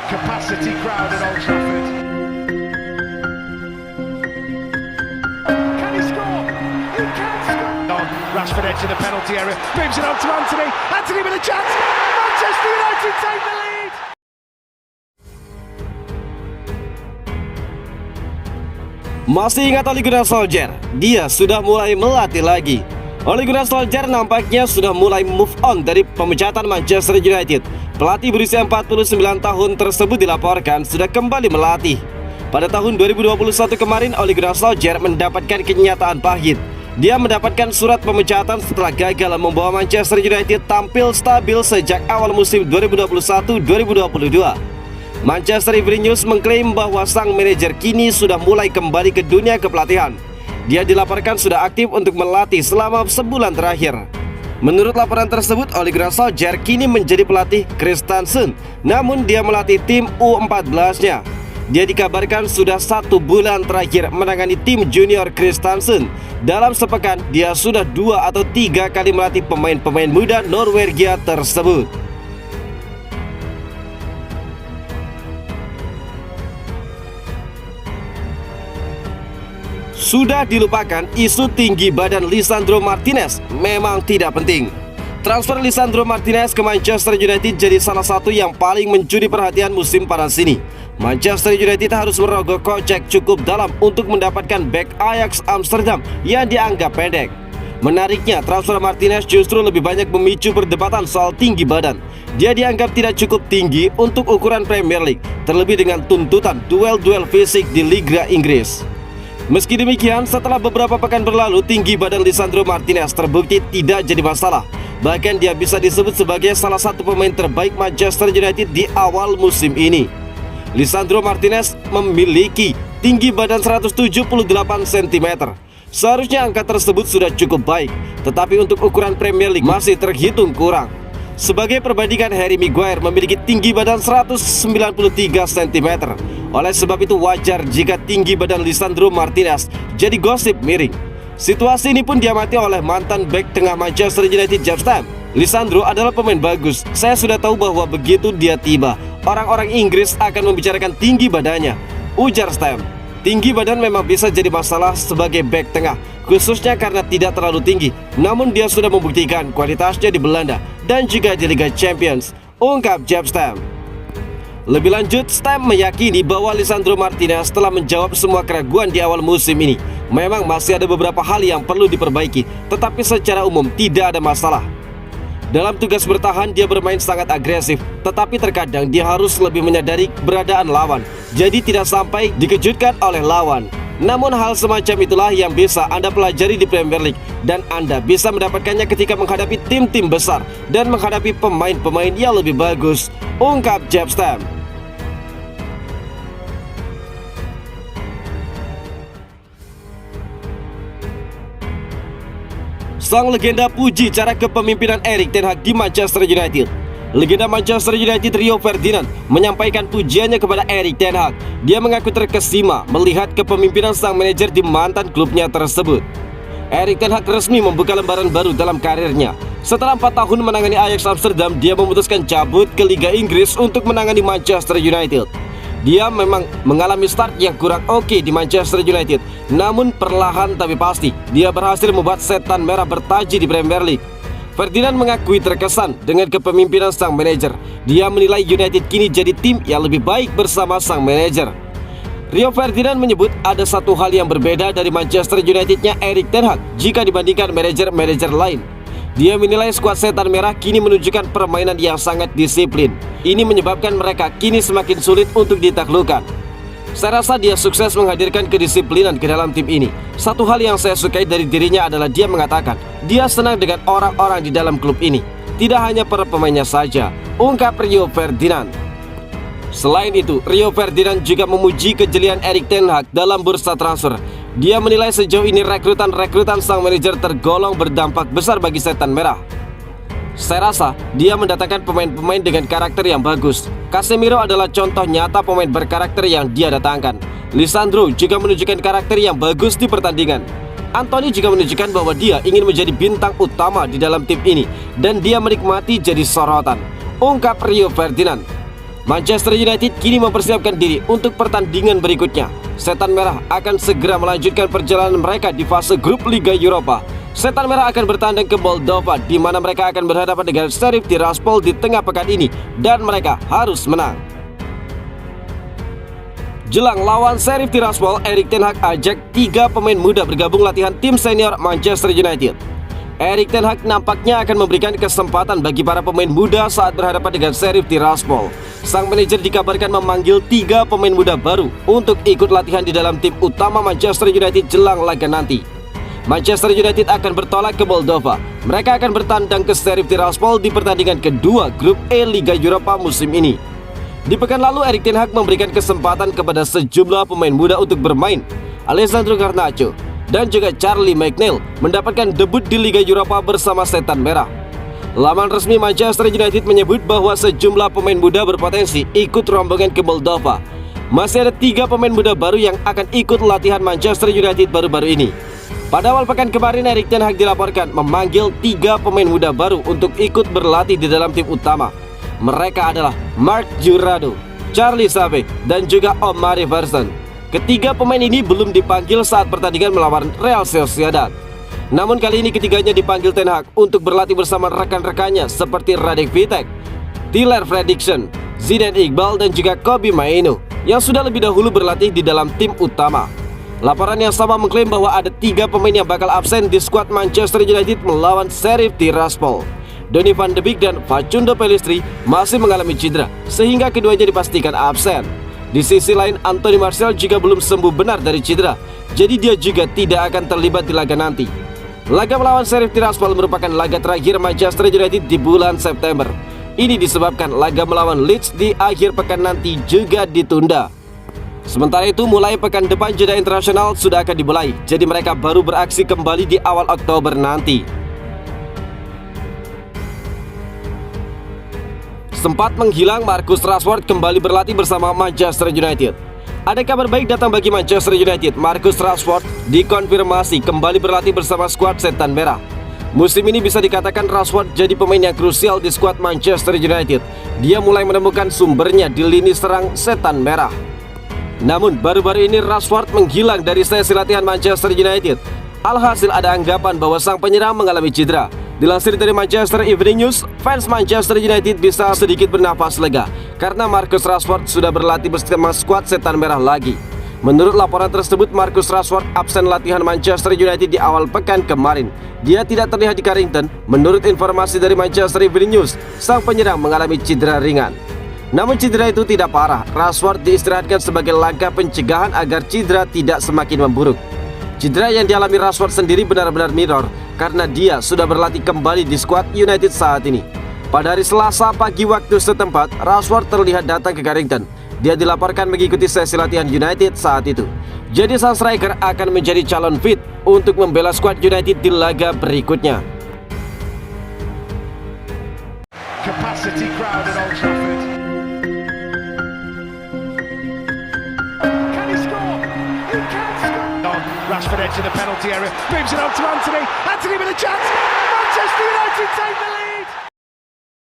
capacity crowd at Old Trafford. Can he score? He can score! On Rashford edge of the penalty area, moves it on to Anthony. Anthony with a chance. Manchester United take the lead. Masih ingat Ole Gunnar Solskjaer? Dia sudah mulai melatih lagi. Ole Gunnar Solskjaer nampaknya sudah mulai move on dari pemecatan Manchester United. Pelatih berusia 49 tahun tersebut dilaporkan sudah kembali melatih. Pada tahun 2021 kemarin, Ole Gunnar Solskjaer mendapatkan kenyataan pahit. Dia mendapatkan surat pemecatan setelah gagal membawa Manchester United tampil stabil sejak awal musim 2021-2022. Manchester Evening News mengklaim bahwa sang manajer kini sudah mulai kembali ke dunia kepelatihan. Dia dilaporkan sudah aktif untuk melatih selama sebulan terakhir. Menurut laporan tersebut, Ole Gunnar Solskjaer kini menjadi pelatih Kristiansund, namun dia melatih tim U14-nya. Dia dikabarkan sudah 1 bulan terakhir menangani tim junior Kristiansund. Dalam sepekan, dia sudah 2 atau 3 kali melatih pemain-pemain muda Norwegia tersebut. Sudah dilupakan, isu tinggi badan Lisandro Martinez memang tidak penting. Transfer Lisandro Martinez ke Manchester United jadi salah satu yang paling mencuri perhatian musim panas ini. Manchester United harus merogoh kocek cukup dalam untuk mendapatkan bek Ajax Amsterdam yang dianggap pendek. Menariknya, transfer Martinez justru lebih banyak memicu perdebatan soal tinggi badan. Dia dianggap tidak cukup tinggi untuk ukuran Premier League, terlebih dengan tuntutan duel-duel fisik di Liga Inggris. Meski demikian, setelah beberapa pekan berlalu, tinggi badan Lisandro Martinez terbukti tidak jadi masalah. Bahkan dia bisa disebut sebagai salah satu pemain terbaik Manchester United di awal musim ini. Lisandro Martinez memiliki tinggi badan 178 cm. Seharusnya angka tersebut sudah cukup baik, tetapi untuk ukuran Premier League masih terhitung kurang. Sebagai perbandingan, Harry Maguire memiliki tinggi badan 193 cm. Oleh sebab itu wajar jika tinggi badan Lisandro Martinez jadi gosip miring. Situasi ini pun diamati oleh mantan bek tengah Manchester United James Tam. Lisandro adalah pemain bagus. Saya sudah tahu bahwa begitu dia tiba, orang-orang Inggris akan membicarakan tinggi badannya, ujar Tam. Tinggi badan memang bisa jadi masalah sebagai bek tengah, khususnya karena tidak terlalu tinggi. Namun dia sudah membuktikan kualitasnya di Belanda dan juga di Liga Champions, ungkap James Tam. Lebih lanjut, Stam meyakini bahwa Lisandro Martinez telah menjawab semua keraguan di awal musim ini. Memang masih ada beberapa hal yang perlu diperbaiki, tetapi secara umum tidak ada masalah. Dalam tugas bertahan, dia bermain sangat agresif, tetapi terkadang dia harus lebih menyadari keberadaan lawan, jadi tidak sampai dikejutkan oleh lawan. Namun hal semacam itulah yang bisa Anda pelajari di Premier League, dan Anda bisa mendapatkannya ketika menghadapi tim-tim besar dan menghadapi pemain-pemain yang lebih bagus, ungkap James Tam. Sang legenda puji cara kepemimpinan Erik ten Hag di Manchester United. Legenda Manchester United Rio Ferdinand menyampaikan pujiannya kepada Erik ten Hag. Dia mengaku terkesima melihat kepemimpinan sang manajer di mantan klubnya tersebut. Erik ten Hag resmi membuka lembaran baru dalam karirnya. Setelah 4 tahun menangani Ajax Amsterdam, dia memutuskan cabut ke Liga Inggris untuk menangani Manchester United. Dia memang mengalami start yang kurang oke di Manchester United, namun perlahan tapi pasti dia berhasil membuat setan merah bertaji di Premier League. Ferdinand mengakui terkesan dengan kepemimpinan sang manajer. Dia menilai United kini jadi tim yang lebih baik bersama sang manajer. Rio Ferdinand menyebut ada satu hal yang berbeda dari Manchester United-nya Erik ten Hag jika dibandingkan manajer-manajer lain. Dia menilai skuad setan merah kini menunjukkan permainan yang sangat disiplin. Ini menyebabkan mereka kini semakin sulit untuk ditaklukkan. Saya rasa dia sukses menghadirkan kedisiplinan ke dalam tim ini. Satu hal yang saya sukai dari dirinya adalah dia mengatakan dia senang dengan orang-orang di dalam klub ini, tidak hanya para pemainnya saja, ungkap Rio Ferdinand. Selain itu, Rio Ferdinand juga memuji kejelian Erik ten Hag dalam bursa transfer. Dia menilai sejauh ini rekrutan sang manajer tergolong berdampak besar bagi setan merah. Saya rasa dia mendatangkan pemain-pemain dengan karakter yang bagus. Casemiro adalah contoh nyata pemain berkarakter yang dia datangkan. Lisandro juga menunjukkan karakter yang bagus di pertandingan. Anthony juga menunjukkan bahwa dia ingin menjadi bintang utama di dalam tim ini, dan dia menikmati jadi sorotan, ungkap Rio Ferdinand. Manchester United kini mempersiapkan diri untuk pertandingan berikutnya. Setan Merah akan segera melanjutkan perjalanan mereka di fase grup Liga Eropa. Setan Merah akan bertandang ke Moldova, di mana mereka akan berhadapan dengan Sheriff Tiraspol di tengah pekan ini, dan mereka harus menang. Jelang lawan Sheriff Tiraspol, Erik ten Hag ajak 3 pemain muda bergabung latihan tim senior Manchester United. Erik ten Hag nampaknya akan memberikan kesempatan bagi para pemain muda saat berhadapan dengan Sheriff Tiraspol. Sang manajer dikabarkan memanggil 3 pemain muda baru untuk ikut latihan di dalam tim utama Manchester United jelang laga nanti. Manchester United akan bertolak ke Moldova. Mereka akan bertandang ke Sheriff Tiraspol di pertandingan kedua grup E Liga Eropa musim ini. Di pekan lalu, Erik ten Hag memberikan kesempatan kepada sejumlah pemain muda untuk bermain. Alessandro Garnacho dan juga Charlie McNeil mendapatkan debut di Liga Eropa bersama Setan Merah. Laman resmi Manchester United menyebut bahwa sejumlah pemain muda berpotensi ikut rombongan ke Moldova. Masih ada 3 pemain muda baru yang akan ikut latihan Manchester United baru-baru ini. Pada awal pekan kemarin, Erik ten Hag dilaporkan memanggil 3 pemain muda baru untuk ikut berlatih di dalam tim utama. Mereka adalah Marc Jurado, Charlie Sabe, dan juga Omar Iverson. Ketiga pemain ini belum dipanggil saat pertandingan melawan Real Sociedad. Namun kali ini ketiganya dipanggil ten Hag untuk berlatih bersama rekan-rekannya seperti Radek Vitek, Tyler Fredriksson, Zidane Iqbal, dan juga Kobbie Mainoo yang sudah lebih dahulu berlatih di dalam tim utama. Laporan yang sama mengklaim bahwa ada 3 pemain yang bakal absen di skuad Manchester United melawan Sheriff Tiraspol. Donny van de Beek dan Facundo Pellistri masih mengalami cedera, sehingga keduanya dipastikan absen. Di sisi lain, Anthony Martial juga belum sembuh benar dari cedera, jadi dia juga tidak akan terlibat di laga nanti. Laga melawan Sheriff Tiraspol merupakan laga terakhir Manchester United di bulan September. Ini disebabkan laga melawan Leeds di akhir pekan nanti juga ditunda. Sementara itu, mulai pekan depan jeda internasional sudah akan dimulai, jadi mereka baru beraksi kembali di awal Oktober nanti. Sempat menghilang, Marcus Rashford kembali berlatih bersama Manchester United. Ada kabar baik datang bagi Manchester United. Marcus Rashford dikonfirmasi kembali berlatih bersama skuad Setan Merah. Musim ini bisa dikatakan Rashford jadi pemain yang krusial di skuad Manchester United. Dia mulai menemukan sumbernya di lini serang Setan Merah. Namun baru-baru ini Rashford menghilang dari sesi latihan Manchester United. Alhasil ada anggapan bahwa sang penyerang mengalami cedera. Dilansir dari Manchester Evening News, fans Manchester United bisa sedikit bernafas lega karena Marcus Rashford sudah berlatih bersama skuad Setan Merah lagi. Menurut laporan tersebut, Marcus Rashford absen latihan Manchester United di awal pekan kemarin. Dia tidak terlihat di Carrington. Menurut informasi dari Manchester Evening News, sang penyerang mengalami cedera ringan. Namun cedera itu tidak parah. Rashford diistirahatkan sebagai langkah pencegahan agar cedera tidak semakin memburuk. Cedera yang dialami Rashford sendiri benar-benar minor karena dia sudah berlatih kembali di skuad United saat ini. Pada hari Selasa pagi waktu setempat, Rashford terlihat datang ke Carrington. Dia dilaporkan mengikuti sesi latihan United saat itu. Jadi sang striker akan menjadi calon fit untuk membela skuad United di laga berikutnya. Capacity crowd at Old Trafford. Can he score? He can score. Rashford edge in the penalty area, moves it on to Anthony. Anthony with a chance. Manchester United take the lead.